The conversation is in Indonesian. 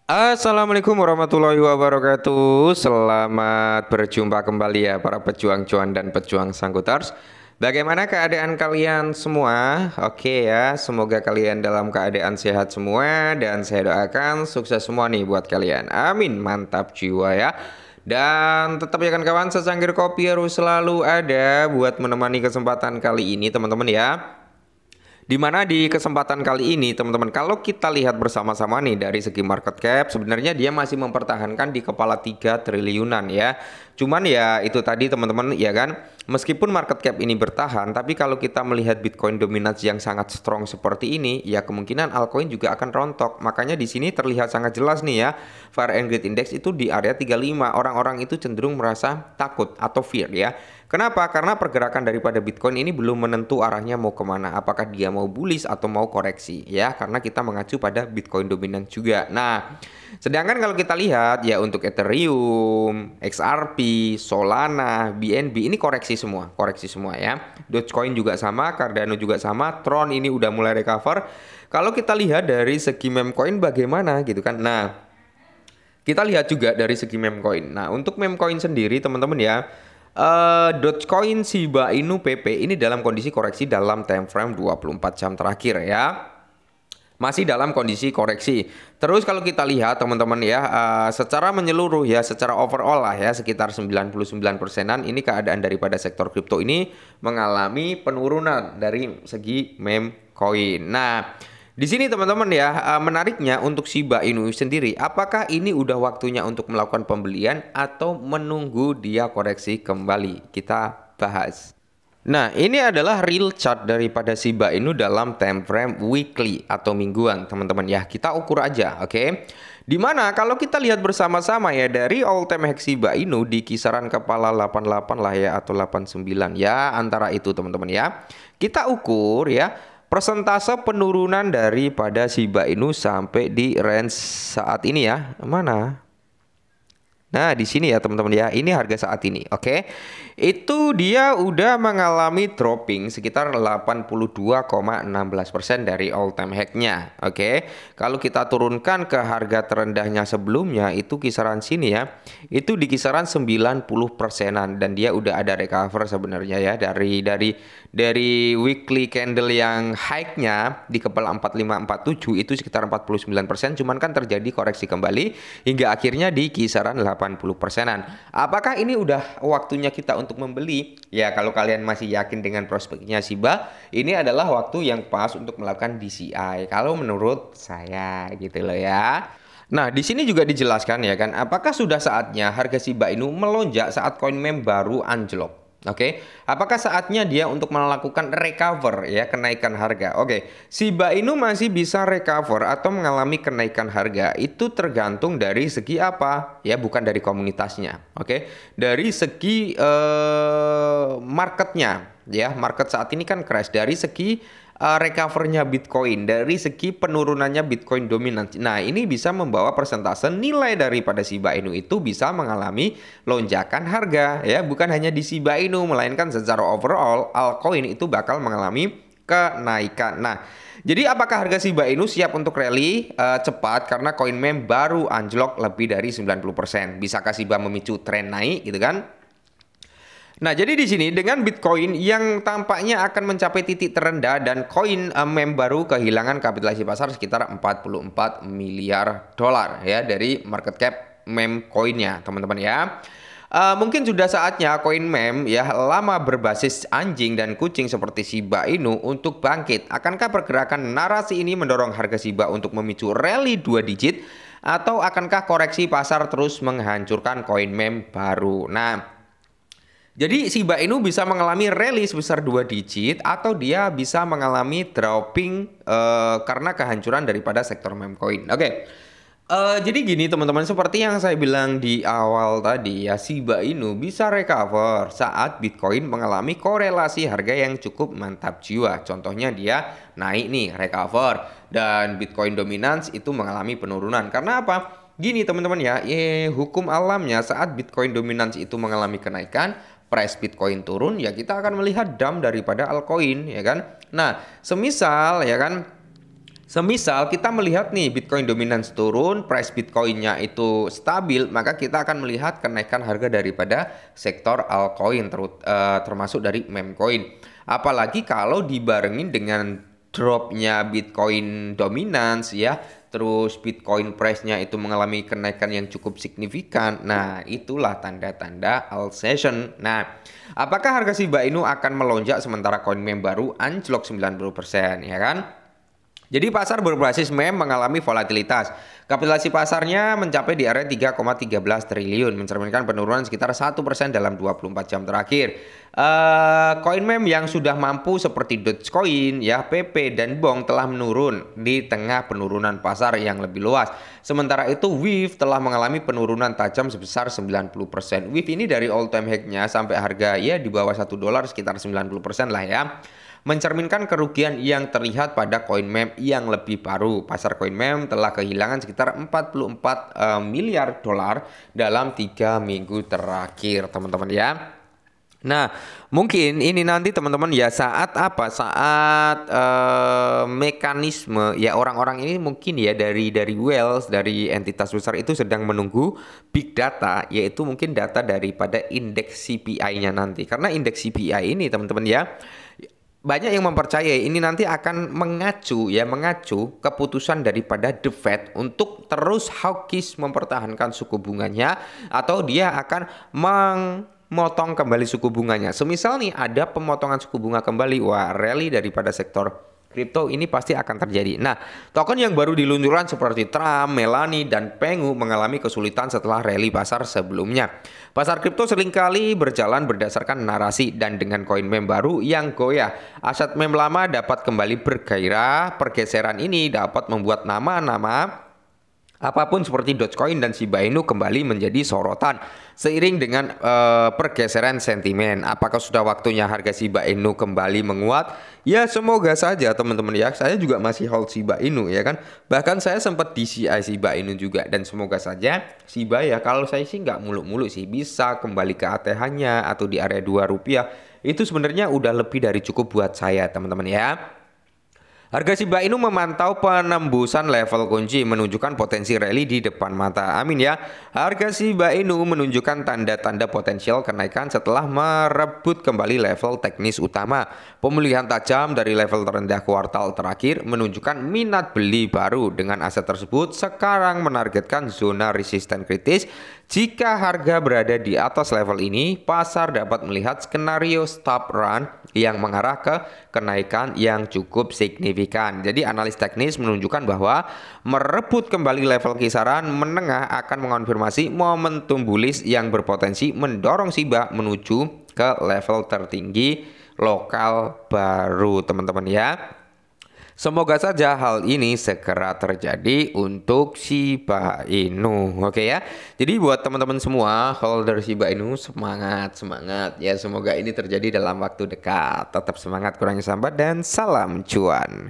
Assalamualaikum warahmatullahi wabarakatuh. Selamat berjumpa kembali ya para pejuang cuan dan pejuang sangkuters. Bagaimana keadaan kalian semua? Oke ya, semoga kalian dalam keadaan sehat semua dan saya doakan sukses semua nih buat kalian. Amin, mantap jiwa ya. Dan tetap ya kan kawan, secangkir kopi harus selalu ada buat menemani kesempatan kali ini teman-teman ya. Dimana di kesempatan kali ini teman-teman, kalau kita lihat bersama-sama nih dari segi market cap, sebenarnya dia masih mempertahankan di kepala 3 triliunan ya. Cuman ya itu tadi teman-teman ya kan, meskipun market cap ini bertahan, tapi kalau kita melihat Bitcoin dominasi yang sangat strong seperti ini, ya kemungkinan altcoin juga akan rontok. Makanya di sini terlihat sangat jelas nih ya, Far and Greed Index itu di area 35. Orang-orang itu cenderung merasa takut atau fear ya. Kenapa? Karena pergerakan daripada Bitcoin ini belum menentu arahnya mau kemana. Apakah dia mau bullish atau mau koreksi ya? Karena kita mengacu pada Bitcoin dominan juga. Nah, sedangkan kalau kita lihat ya untuk Ethereum, XRP, Solana, BNB ini koreksi semua ya. Dogecoin juga sama, Cardano juga sama, Tron ini udah mulai recover. Kalau kita lihat dari segi meme coin bagaimana gitu kan. Nah, kita lihat juga dari segi meme coin. Nah, untuk meme coin sendiri teman-teman ya, Dogecoin Shiba Inu PP ini dalam kondisi koreksi dalam time frame 24 jam terakhir ya. Masih dalam kondisi koreksi. Terus kalau kita lihat teman-teman ya, secara menyeluruh ya, secara overall lah ya, sekitar 99%-an ini keadaan daripada sektor kripto ini mengalami penurunan dari segi meme coin. Nah, di sini teman-teman ya, menariknya untuk Shiba Inu sendiri, apakah ini udah waktunya untuk melakukan pembelian atau menunggu dia koreksi kembali? Kita bahas. Nah, ini adalah real chart daripada Shiba Inu dalam time frame weekly atau mingguan, teman-teman ya. Kita ukur aja, oke? Dimana kalau kita lihat bersama-sama ya, dari all time high Shiba Inu di kisaran kepala 88 lah ya, atau 89 ya, antara itu teman-teman ya. Kita ukur ya persentase penurunan daripada Shiba Inu sampai di range saat ini ya. Mana? Nah, di sini ya teman-teman ya. Ini harga saat ini, oke. Itu dia udah mengalami dropping sekitar 82,16% dari all time high-nya, oke. Kalau kita turunkan ke harga terendahnya sebelumnya itu kisaran sini ya. Itu di kisaran 90%-an dan dia udah ada recover sebenarnya ya dari weekly candle yang high-nya di kepala 4547 itu sekitar 49%, cuman kan terjadi koreksi kembali hingga akhirnya di kisaran 80%-an. Apakah ini udah waktunya kita untuk membeli? Ya, kalau kalian masih yakin dengan prospeknya Shiba, ini adalah waktu yang pas untuk melakukan DCI. Kalau menurut saya gitu loh ya. Nah, di sini juga dijelaskan ya kan, apakah sudah saatnya harga Shiba Inu melonjak saat koin meme baru anjlok? Oke, apakah saatnya dia untuk melakukan recover ya, kenaikan harga? Oke, Shiba Inu masih bisa recover atau mengalami kenaikan harga itu tergantung dari segi apa? Ya, bukan dari komunitasnya. Oke, dari segi marketnya ya, market saat ini kan crash. Dari segi recovernya Bitcoin, dari segi penurunannya Bitcoin dominan. Nah, ini bisa membawa persentase nilai daripada Shiba Inu itu bisa mengalami lonjakan harga ya, bukan hanya di Shiba Inu melainkan secara overall altcoin itu bakal mengalami kenaikan. Nah, jadi apakah harga Shiba Inu siap untuk rally cepat karena koin meme baru anjlok lebih dari 90%? Bisakah Shiba memicu tren naik gitu kan? Nah, jadi di sini dengan Bitcoin yang tampaknya akan mencapai titik terendah dan koin meme baru kehilangan kapitalisasi pasar sekitar 44 miliar dolar ya dari market cap meme coinnya, teman-teman ya. Mungkin sudah saatnya koin meme ya lama berbasis anjing dan kucing seperti Shiba Inu untuk bangkit. Akankah pergerakan narasi ini mendorong harga Shiba untuk memicu rally 2 digit atau akankah koreksi pasar terus menghancurkan koin meme baru? Nah, jadi Shiba Inu bisa mengalami rally sebesar 2 digit atau dia bisa mengalami dropping karena kehancuran daripada sektor meme coin. Oke. Jadi gini teman-teman, seperti yang saya bilang di awal tadi ya, Shiba Inu bisa recover saat Bitcoin mengalami korelasi harga yang cukup mantap jiwa. Contohnya dia naik nih, recover, dan Bitcoin dominance itu mengalami penurunan. Karena apa? Gini teman-teman ya, hukum alamnya saat Bitcoin dominance itu mengalami kenaikan, price Bitcoin turun, ya kita akan melihat dump daripada altcoin ya kan. Nah, semisal ya kan Semisal kita melihat nih Bitcoin dominance turun, price Bitcoinnya itu stabil, maka kita akan melihat kenaikan harga daripada sektor altcoin, termasuk dari meme coin. Apalagi kalau dibarengin dengan dropnya Bitcoin dominance ya, terus Bitcoin price-nya itu mengalami kenaikan yang cukup signifikan. Nah, itulah tanda-tanda alt session. Nah, apakah harga Shiba Inu akan melonjak sementara koin meme baru anjlok 90% ya kan? Jadi pasar berbasis meme mengalami volatilitas. Kapitalisasi pasarnya mencapai di area 3,13 triliun, mencerminkan penurunan sekitar 1% dalam 24 jam terakhir. Koin meme yang sudah mampu seperti Dogecoin, ya, PP dan Bong telah menurun di tengah penurunan pasar yang lebih luas. Sementara itu WIF telah mengalami penurunan tajam sebesar 90%. WIF ini dari all time high-nya sampai harga ya di bawah $1 sekitar 90% lah ya. Mencerminkan kerugian yang terlihat pada koin meme yang lebih baru. Pasar koin meme telah kehilangan sekitar 44 miliar dolar dalam 3 minggu terakhir, teman-teman ya. Nah, mungkin ini nanti teman-teman ya saat apa? Saat mekanisme ya orang-orang ini mungkin ya dari wealth, dari entitas besar itu sedang menunggu big data, yaitu mungkin data daripada indeks CPI-nya nanti. Karena indeks CPI ini teman-teman ya, banyak yang mempercayai ini nanti akan mengacu keputusan daripada The Fed untuk terus hawkish mempertahankan suku bunganya, atau dia akan memotong kembali suku bunganya. Semisal nih ada pemotongan suku bunga kembali, wah rally daripada sektor kripto ini pasti akan terjadi. Nah, token yang baru diluncurkan seperti Trump, Melani, dan Pengu mengalami kesulitan setelah rally pasar sebelumnya. Pasar kripto seringkali berjalan berdasarkan narasi, dan dengan koin meme baru yang goyah, aset meme lama dapat kembali bergairah. Pergeseran ini dapat membuat nama-nama apapun seperti Dogecoin dan Shiba Inu kembali menjadi sorotan seiring dengan pergeseran sentimen. Apakah sudah waktunya harga Shiba Inu kembali menguat? Ya semoga saja teman-teman ya. Saya juga masih hold Shiba Inu ya kan. Bahkan saya sempat DCI Shiba Inu juga, dan semoga saja Shiba ya, kalau saya sih nggak muluk-muluk sih, bisa kembali ke ATH-nya atau di area Rp2. Itu sebenarnya udah lebih dari cukup buat saya teman-teman ya. Harga Shiba Inu memantau penembusan level kunci, menunjukkan potensi rally di depan mata. Amin ya. Harga Shiba Inu menunjukkan tanda-tanda potensial kenaikan setelah merebut kembali level teknis utama. Pemulihan tajam dari level terendah kuartal terakhir menunjukkan minat beli baru, dengan aset tersebut sekarang menargetkan zona resisten kritis. Jika harga berada di atas level ini, pasar dapat melihat skenario stop run yang mengarah ke kenaikan yang cukup signifikan. Jadi analis teknis menunjukkan bahwa merebut kembali level kisaran menengah akan mengonfirmasi momentum bullish yang berpotensi mendorong Shiba menuju ke level tertinggi lokal baru, teman-teman ya. Semoga saja hal ini segera terjadi untuk Shiba Inu. Oke ya. Jadi buat teman-teman semua holder Shiba Inu, semangat ya. Semoga ini terjadi dalam waktu dekat. Tetap semangat, kurangnya sambat, dan salam cuan.